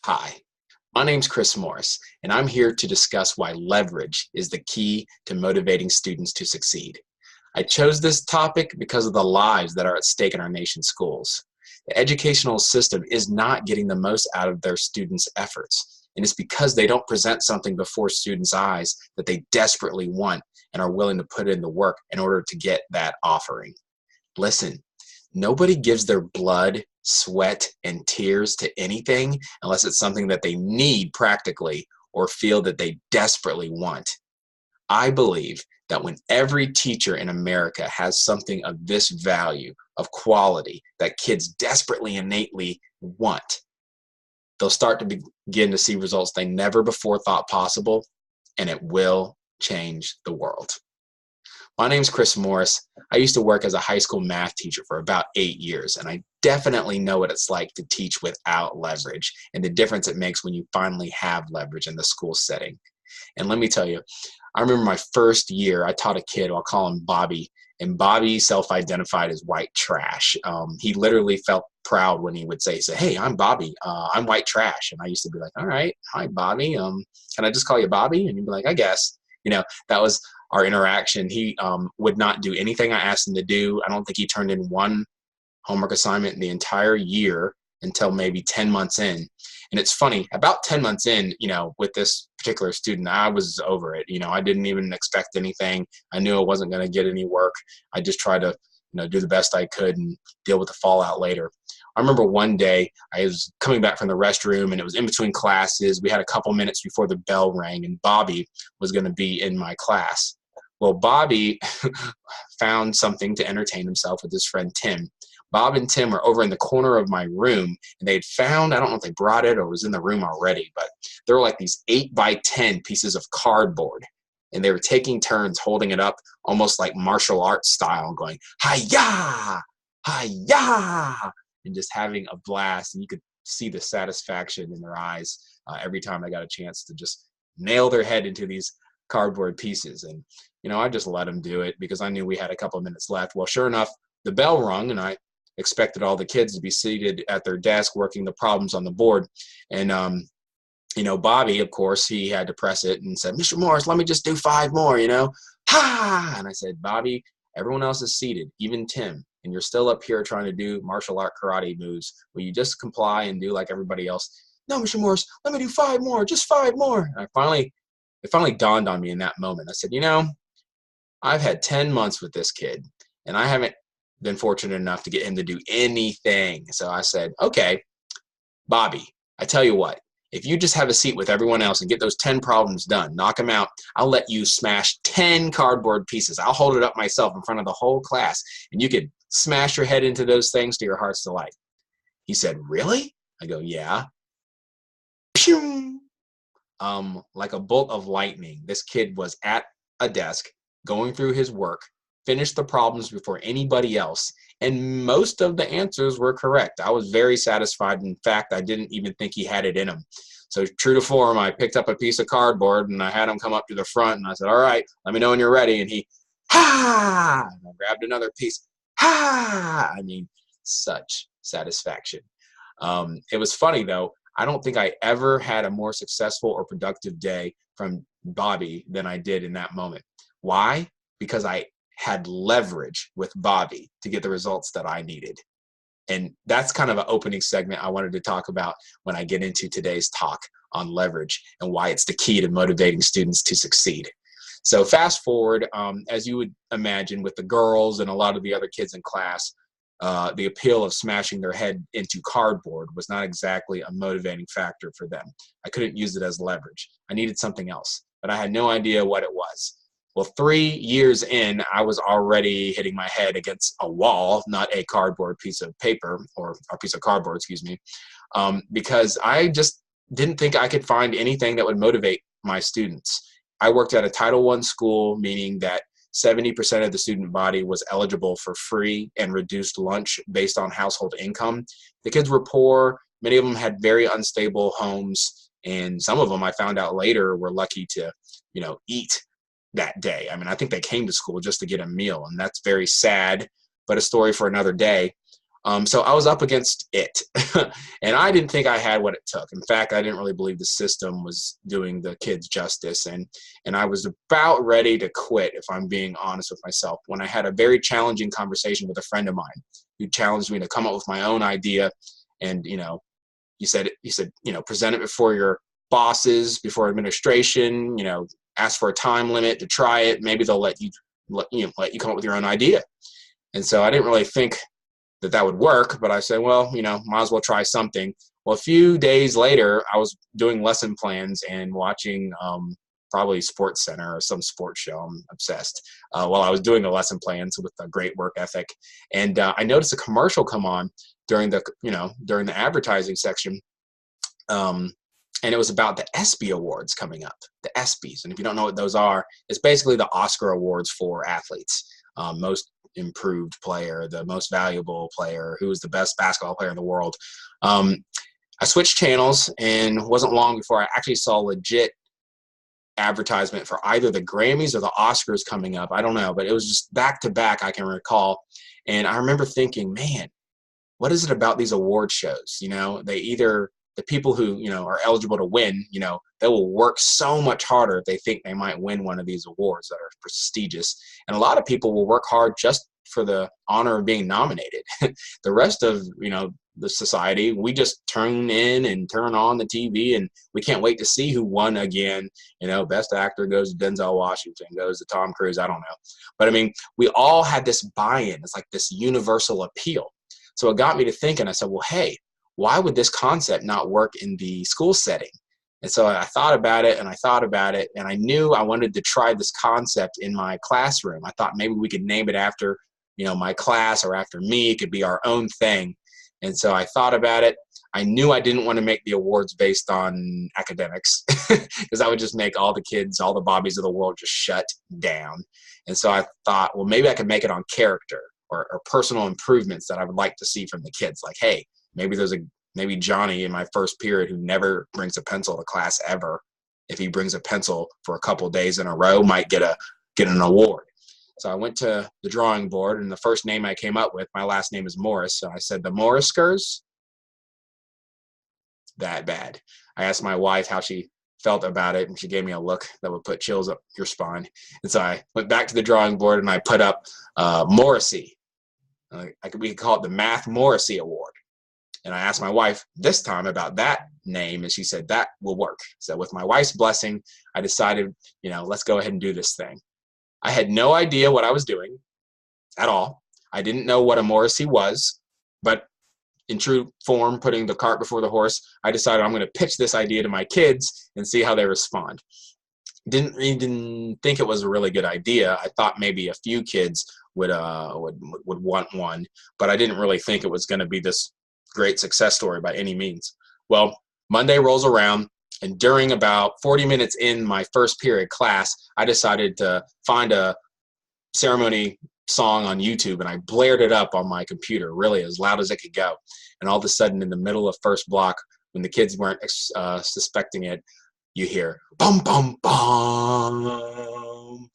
Hi, my name's Chris Morris, and I'm here to discuss why leverage is the key to motivating students to succeed. I chose this topic because of the lives that are at stake in our nation's schools. The educational system is not getting the most out of their students' efforts, and it's because they don't present something before students' eyes that they desperately want and are willing to put in the work in order to get that offering. Listen, nobody gives their blood, sweat, and tears to anything unless it's something that they need practically or feel that they desperately want. I believe that when every teacher in America has something of this value, of quality, that kids desperately innately want, they'll start to begin to see results they never before thought possible, and it will change the world. My name's Chris Morris. I used to work as a high school math teacher for about 8 years, and I definitely know what it's like to teach without leverage and the difference it makes when you finally have leverage in the school setting. And let me tell you, I remember my first year, I taught a kid, I'll call him Bobby, and Bobby self-identified as white trash. He literally felt proud when he would say, hey, I'm Bobby, I'm white trash. And I used to be like, all right, hi, Bobby. Can I just call you Bobby? And he'd be like, I guess. That was our interaction. He would not do anything I asked him to do. I don't think he turned in one homework assignment in the entire year until maybe 10 months in. And it's funny, about 10 months in, with this particular student, I was over it. I didn't even expect anything. I knew I wasn't going to get any work. I just tried to, do the best I could and deal with the fallout later. I remember one day I was coming back from the restroom and it was in between classes. We had a couple minutes before the bell rang and Bobby was going to be in my class. Well, Bobby found something to entertain himself with his friend Tim. Bob and Tim were over in the corner of my room, and they'd found, I don't know if they brought it or was in the room already, but there were like these 8x10 pieces of cardboard, and they were taking turns holding it up almost like martial arts style, going, hi-ya, hi-ya, and just having a blast. And you could see the satisfaction in their eyes every time they got a chance to just nail their head into these cardboard pieces. And I just let them do it because I knew we had a couple of minutes left. Well, sure enough, the bell rung, and I expected all the kids to be seated at their desk working the problems on the board. And Bobby, of course, he had to press it and said, Mr. Morris, let me just do 5 more, ha. And I said, Bobby, everyone else is seated, even Tim, and you're still up here trying to do martial art karate moves. Will you just comply and do like everybody else? No, Mr. Morris, let me do 5 more, just 5 more. And it finally dawned on me in that moment. I said, I've had 10 months with this kid, and I haven't been fortunate enough to get him to do anything. So I said, okay, Bobby, I tell you what, if you just have a seat with everyone else and get those 10 problems done, knock them out, I'll let you smash 10 cardboard pieces. I'll hold it up myself in front of the whole class, and you could smash your head into those things to your heart's delight. He said, really? I go, yeah. Pew! Like a bolt of lightning, this kid was at a desk going through his work, finished the problems before anybody else, and most of the answers were correct. I was very satisfied. In fact, I didn't even think he had it in him. So true to form, I picked up a piece of cardboard and I had him come up to the front and I said, all right, let me know when you're ready. And he, ha! And I grabbed another piece, ha! I mean, such satisfaction. It was funny though. I don't think I ever had a more successful or productive day from Bobby than I did in that moment. Why? Because I had leverage with Bobby to get the results that I needed. And that's kind of an opening segment I wanted to talk about when I get into today's talk on leverage and why it's the key to motivating students to succeed. So fast forward, as you would imagine with the girls and a lot of the other kids in class, the appeal of smashing their head into cardboard was not exactly a motivating factor for them. I couldn't use it as leverage. I needed something else, but I had no idea what it was. Well, 3 years in, I was already hitting my head against a wall, not a cardboard piece of paper or a piece of cardboard, excuse me, because I just didn't think I could find anything that would motivate my students. I worked at a Title I school, meaning that 70% of the student body was eligible for free and reduced lunch based on household income. The kids were poor. Many of them had very unstable homes, and some of them I found out later were lucky to, eat that day. I mean, I think they came to school just to get a meal, and that's very sad, but a story for another day. So I was up against it, and I didn't think I had what it took. In fact, I didn't really believe the system was doing the kids justice, and I was about ready to quit, if I'm being honest with myself, when I had a very challenging conversation with a friend of mine who challenged me to come up with my own idea. And he said, present it before your bosses, before administration, ask for a time limit to try it. Maybe they'll let you come up with your own idea. And so I didn't really think that would work, but I said, well, might as well try something. Well, a few days later, I was doing lesson plans and watching probably Sports Center or some sports show. I'm obsessed. While I was doing the lesson plans with a great work ethic, and I noticed a commercial come on during the advertising section, and it was about the ESPY Awards coming up, the ESPYs. And if you don't know what those are, it's basically the Oscar Awards for athletes. Most improved player, the most valuable player, who was the best basketball player in the world. I switched channels, and it wasn't long before I actually saw legit advertisement for either the Grammys or the Oscars coming up. I don't know, but it was just back to back, I can recall. And I remember thinking, man, what is it about these award shows? The people who, are eligible to win, they will work so much harder if they think they might win one of these awards that are prestigious. And a lot of people will work hard just for the honor of being nominated. The rest of, the society, we just turn in and turn on the TV, and we can't wait to see who won again. Best actor goes to Denzel Washington, goes to Tom Cruise, I don't know. But I mean, we all had this buy-in. It's like this universal appeal. So it got me to thinking, I said, well, hey, why would this concept not work in the school setting? And so I thought about it, and I knew I wanted to try this concept in my classroom. I thought maybe we could name it after, my class or after me. It could be our own thing. And so I thought about it. I knew I didn't want to make the awards based on academics because that would just make all the kids, all the Bobbies of the world just shut down. And so I thought, well, maybe I could make it on character or personal improvements that I would like to see from the kids. Like, hey, maybe Johnny in my first period, who never brings a pencil to class ever, if he brings a pencil for a couple of days in a row, might get an award. So I went to the drawing board, and the first name I came up with, my last name is Morris. So I said, the Morriskers. That bad. I asked my wife how she felt about it, and she gave me a look that would put chills up your spine. And so I went back to the drawing board, and I put up Morrissey. We could call it the Math Morrissey Award. And I asked my wife this time about that name, and she said that will work. So with my wife's blessing, I decided, let's go ahead and do this thing. I had no idea what I was doing at all. I didn't know what a Morrissey was, but in true form, putting the cart before the horse, I decided I'm going to pitch this idea to my kids and see how they respond. Didn't think it was a really good idea. I thought maybe a few kids would want one, but I didn't really think it was going to be this great success story by any means. Well, Monday rolls around, and during about 40 minutes in my first period class, I decided to find a ceremony song on YouTube, and I blared it up on my computer really as loud as it could go. And all of a sudden, in the middle of first block, when the kids weren't suspecting it, you hear bum bum bum.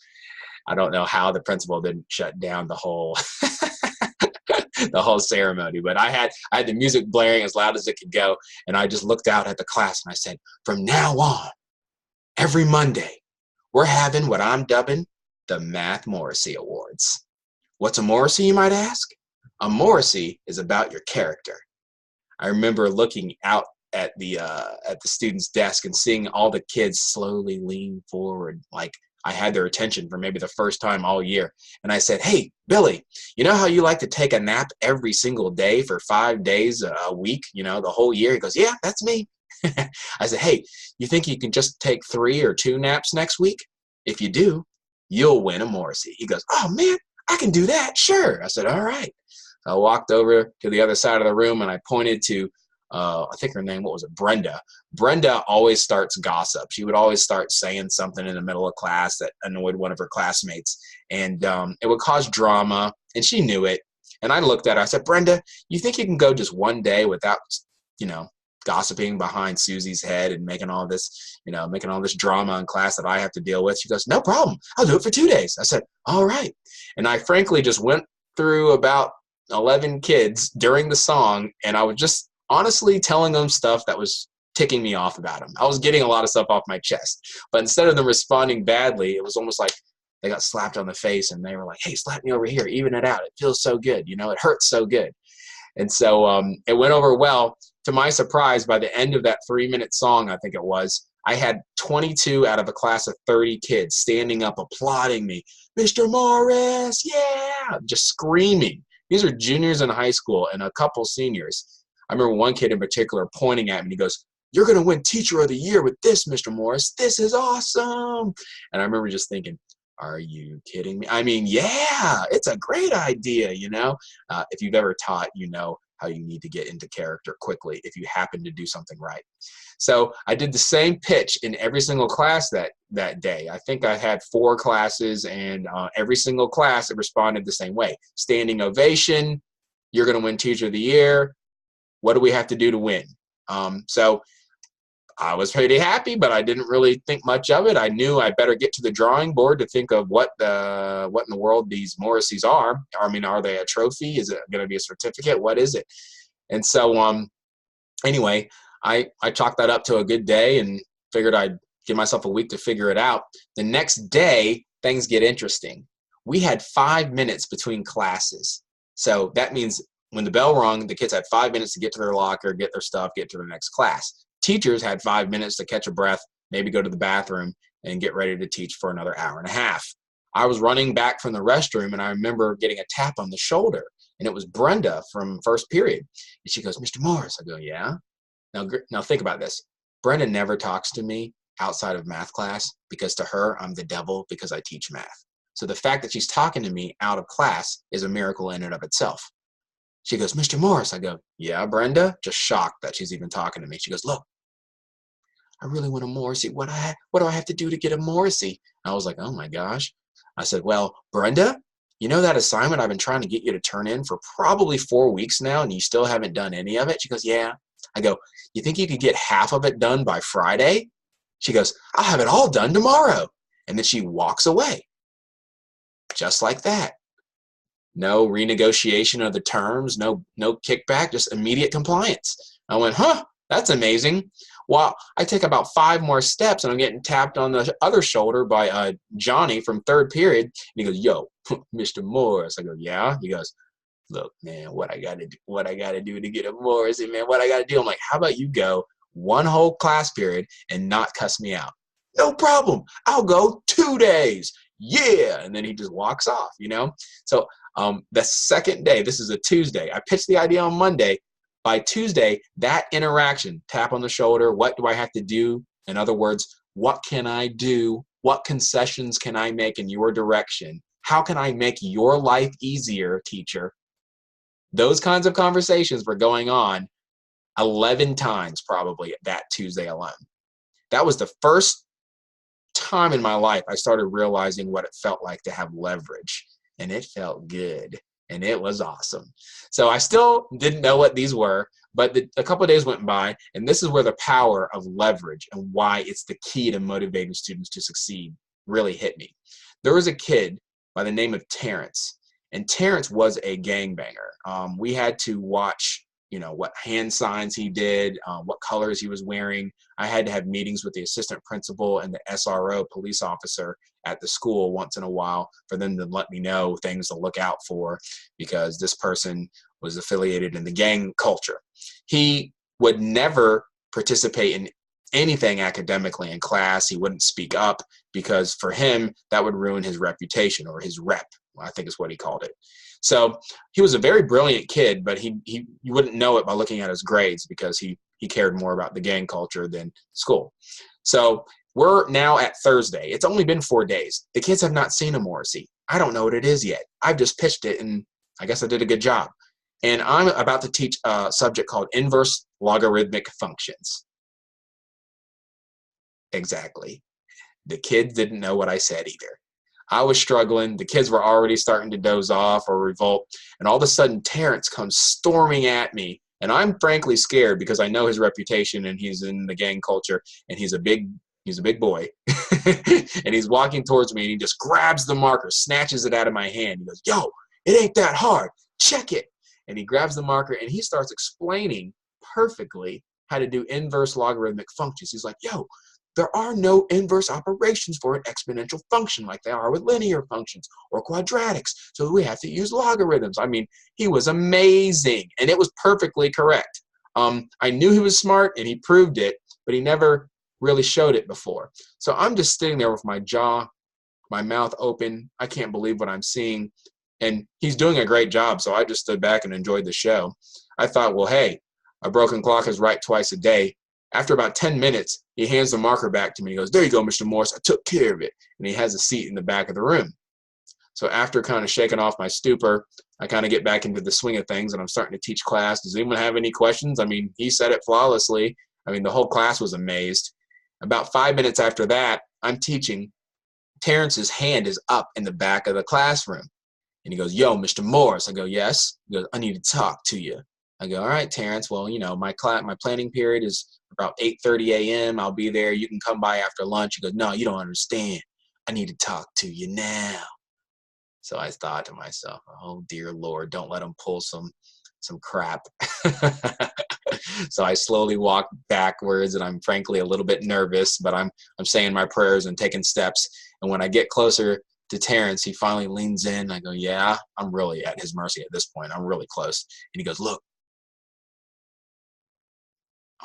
I don't know how the principal didn't shut down the whole the whole ceremony, but I had the music blaring as loud as it could go, and I just looked out at the class and I said, from now on, every Monday, we're having what I'm dubbing the Math Morrissey Awards. What's a Morrissey, you might ask? A Morrissey is about your character. I remember looking out at the student's desk and seeing all the kids slowly lean forward, like I had their attention for maybe the first time all year. And I said, hey, Billy, you know how you like to take a nap every single day for 5 days a week, the whole year? He goes, yeah, that's me. I said, hey, you think you can just take 3 or 2 naps next week? If you do, you'll win a Morrissey. He goes, oh, man, I can do that. Sure. I said, all right. I walked over to the other side of the room, and I pointed to I think her name, what was it? Brenda. Brenda always starts gossip. She would always start saying something in the middle of class that annoyed one of her classmates. And it would cause drama, and she knew it. And I looked at her. I said, Brenda, you think you can go just one day without, gossiping behind Susie's head and making all this drama in class that I have to deal with? She goes, no problem. I'll do it for 2 days. I said, all right. And I frankly just went through about 11 kids during the song, and I was just honestly telling them stuff that was ticking me off about them. I was getting a lot of stuff off my chest, but instead of them responding badly, it was almost like they got slapped on the face and they were like, hey, slap me over here, even it out. It feels so good. You know, it hurts so good. And so it went over well. To my surprise, by the end of that 3-minute song, I think it was, I had 22 out of a class of 30 kids standing up, applauding me. Mr. Morris, yeah, just screaming. These are juniors in high school and a couple seniors. I remember one kid in particular pointing at me and he goes, you're going to win Teacher of the Year with this, Mr. Morris. This is awesome. And I remember just thinking, are you kidding me? I mean, yeah, it's a great idea, you know. If you've ever taught, you know how you need to get into character quickly if you happen to do something right. So I did the same pitch in every single class that day. I think I had 4 classes, and every single class it responded the same way. Standing ovation, you're going to win Teacher of the Year. What do we have to do to win? So I was pretty happy, but I didn't really think much of it. I knew I better get to the drawing board to think of what in the world these Morriseys are. I mean, are they a trophy? Is it going to be a certificate? What is it? And so anyway, I chalked that up to a good day and figured I'd give myself a week to figure it out. The next day, things get interesting. We had 5 minutes between classes. So that means when the bell rung, the kids had 5 minutes to get to their locker, get their stuff, get to their next class. Teachers had 5 minutes to catch a breath, maybe go to the bathroom, and get ready to teach for another hour and a half. I was running back from the restroom, and I remember getting a tap on the shoulder, and it was Brenda from first period. And she goes, Mr. Morris. I go, yeah. Now think about this. Brenda never talks to me outside of math class because to her, I'm the devil because I teach math. So the fact that she's talking to me out of class is a miracle in and of itself. She goes, Mr. Morris. I go, yeah, Brenda. Just shocked that she's even talking to me. She goes, look, I really want a Morrissey. What do I have to do to get a Morrissey? I was like, oh my gosh. I said, well, Brenda, you know that assignment I've been trying to get you to turn in for probably 4 weeks now and you still haven't done any of it? She goes, yeah. I go, you think you could get half of it done by Friday? She goes, I'll have it all done tomorrow. And then she walks away. Just like that. No renegotiation of the terms, no kickback, just immediate compliance. I went, huh, that's amazing. Well, I take about 5 more steps and I'm getting tapped on the other shoulder by Johnny from third period. And he goes, yo, Mr. Morris. I go, yeah. He goes, look, man, what I gotta do to get a Morrissey, man, what I gotta do. I'm like, how about you go 1 whole class period and not cuss me out? No problem. I'll go 2 days. Yeah. And then he just walks off, you know? So the second day, this is a Tuesday. I pitched the idea on Monday. By Tuesday, that interaction, tap on the shoulder, what do I have to do? In other words, what can I do? What concessions can I make in your direction? How can I make your life easier, teacher? Those kinds of conversations were going on 11 times probably that Tuesday alone. That was the first time in my life I started realizing what it felt like to have leverage. And it felt good. And it was awesome. So I still didn't know what these were, but a couple of days went by, and this is where the power of leverage and why it's the key to motivating students to succeed really hit me. There was a kid by the name of Terrence, and Terrence was a gangbanger. We had to watch, you know, what hand signs he did, what colors he was wearing. I had to have meetings with the assistant principal and the SRO police officer at the school once in a while for them to let me know things to look out for because this person was affiliated in the gang culture. He would never participate in anything academically in class. He wouldn't speak up because for him, that would ruin his reputation or his rep, I think is what he called it. So he was a very brilliant kid, but you wouldn't know it by looking at his grades because he cared more about the gang culture than school. So we're now at Thursday. It's only been 4 days. The kids have not seen a Morrissey. I don't know what it is yet. I've just pitched it, and I guess I did a good job. And I'm about to teach a subject called inverse logarithmic functions. Exactly. The kids didn't know what I said either. I was struggling. The kids were already starting to doze off or revolt. And all of a sudden, Terrence comes storming at me. And I'm frankly scared because I know his reputation and he's in the gang culture and he's a big boy. And he's walking towards me and he just grabs the marker, snatches it out of my hand. He goes, yo, it ain't that hard. Check it. and he grabs the marker and he starts explaining perfectly how to do inverse logarithmic functions. He's like, yo, there are no inverse operations for an exponential function like there are with linear functions or quadratics. So we have to use logarithms. I mean, he was amazing, and it was perfectly correct. I knew he was smart, and he proved it, but he never really showed it before. So I'm just sitting there with my jaw, my mouth open. I can't believe what I'm seeing. And he's doing a great job, so I just stood back and enjoyed the show. I thought, well, hey, a broken clock is right twice a day. After about 10 minutes, he hands the marker back to me. He goes, there you go, Mr. Morse. I took care of it. And he has a seat in the back of the room. So after kind of shaking off my stupor, I kind of get back into the swing of things, and I'm starting to teach class. Does anyone have any questions? I mean, he said it flawlessly. I mean, the whole class was amazed. About 5 minutes after that, I'm teaching. Terrence's hand is up in the back of the classroom. And he goes, yo, Mr. Morse. I go, yes. He goes, I need to talk to you. I go, all right, Terrence. Well, you know, my planning period is about 8:30 a.m. I'll be there. You can come by after lunch. He goes, no, you don't understand. I need to talk to you now. So I thought to myself, oh, dear Lord, don't let him pull some crap. So I slowly walk backwards, and I'm frankly a little bit nervous, but I'm saying my prayers and taking steps. And when I get closer to Terrence, he finally leans in. I go, yeah, I'm really at his mercy at this point. I'm really close. And he goes, look,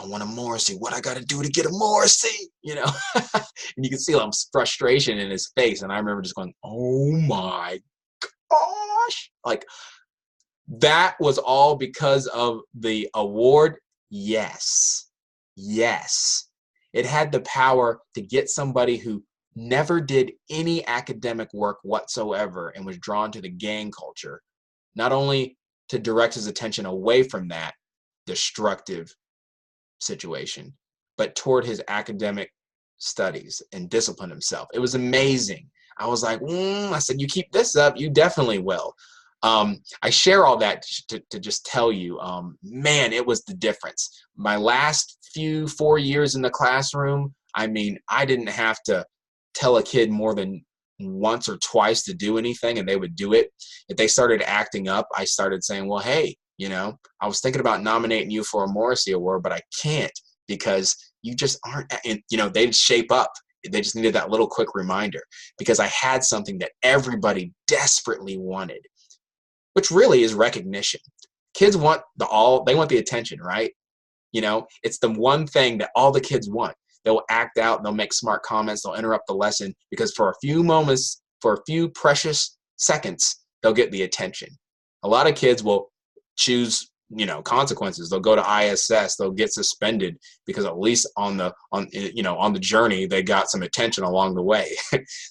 I want a Morrissey. What I got to do to get a Morrissey? You know, and you can see some frustration in his face. And I remember just going, oh my gosh. Like, that was all because of the award. Yes. Yes. It had the power to get somebody who never did any academic work whatsoever and was drawn to the gang culture, not only to direct his attention away from that destructive situation, but toward his academic studies and discipline himself. It was amazing. I was like, I said, you keep this up, you definitely will. I share all that to just tell you, man, it was the difference. My last 4 years in the classroom, I mean, I didn't have to tell a kid more than once or twice to do anything, and they would do it. If they started acting up, I started saying, well, hey, you know, I was thinking about nominating you for a Morrissey Award, but I can't because you just aren't, and, you know, they'd shape up. They just needed that little quick reminder because I had something that everybody desperately wanted, which really is recognition. Kids want they want the attention, right? You know, it's the one thing that all the kids want. They'll act out, they'll make smart comments, they'll interrupt the lesson because for a few moments, for a few precious seconds, they'll get the attention. A lot of kids will choose, you know, consequences. They'll go to ISS, they'll get suspended because at least on the journey, they got some attention along the way.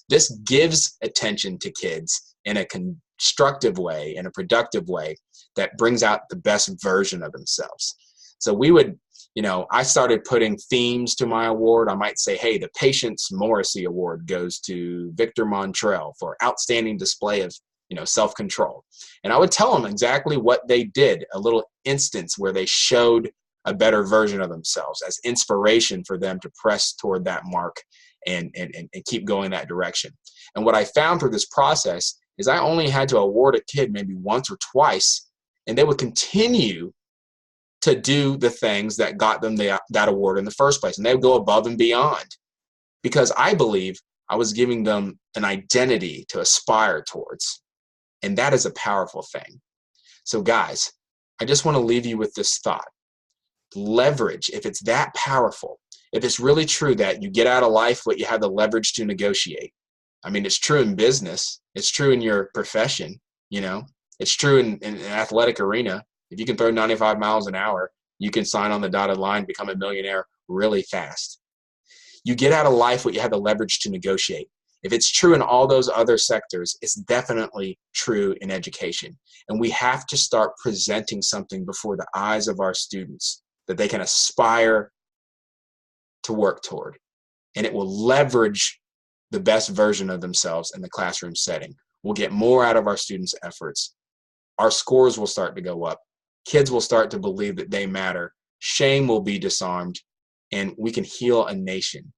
This gives attention to kids in a constructive way, in a productive way that brings out the best version of themselves. So we would, you know, I started putting themes to my award. I might say, hey, the Patience Morrissey Award goes to Victor Montrell for outstanding display of, you know, self-control. And I would tell them exactly what they did, a little instance where they showed a better version of themselves as inspiration for them to press toward that mark and keep going that direction. And what I found through this process is I only had to award a kid maybe once or twice, and they would continue to do the things that got them that award in the first place. And they would go above and beyond because I believe I was giving them an identity to aspire towards. And that is a powerful thing. So guys, I just want to leave you with this thought. Leverage, if it's that powerful, if it's really true that you get out of life what you have the leverage to negotiate. I mean, it's true in business. It's true in your profession. You know, it's true in an athletic arena. If you can throw 95 miles an hour, you can sign on the dotted line, become a millionaire really fast. You get out of life what you have the leverage to negotiate. If it's true in all those other sectors, it's definitely true in education. And we have to start presenting something before the eyes of our students that they can aspire to work toward. And it will leverage the best version of themselves in the classroom setting. We'll get more out of our students' efforts. Our scores will start to go up. Kids will start to believe that they matter. Shame will be disarmed, and we can heal a nation.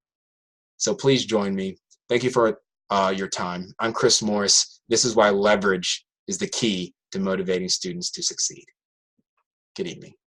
So please join me. Thank you for your time. I'm Chris Morse. This is why leverage is the key to motivating students to succeed. Good evening.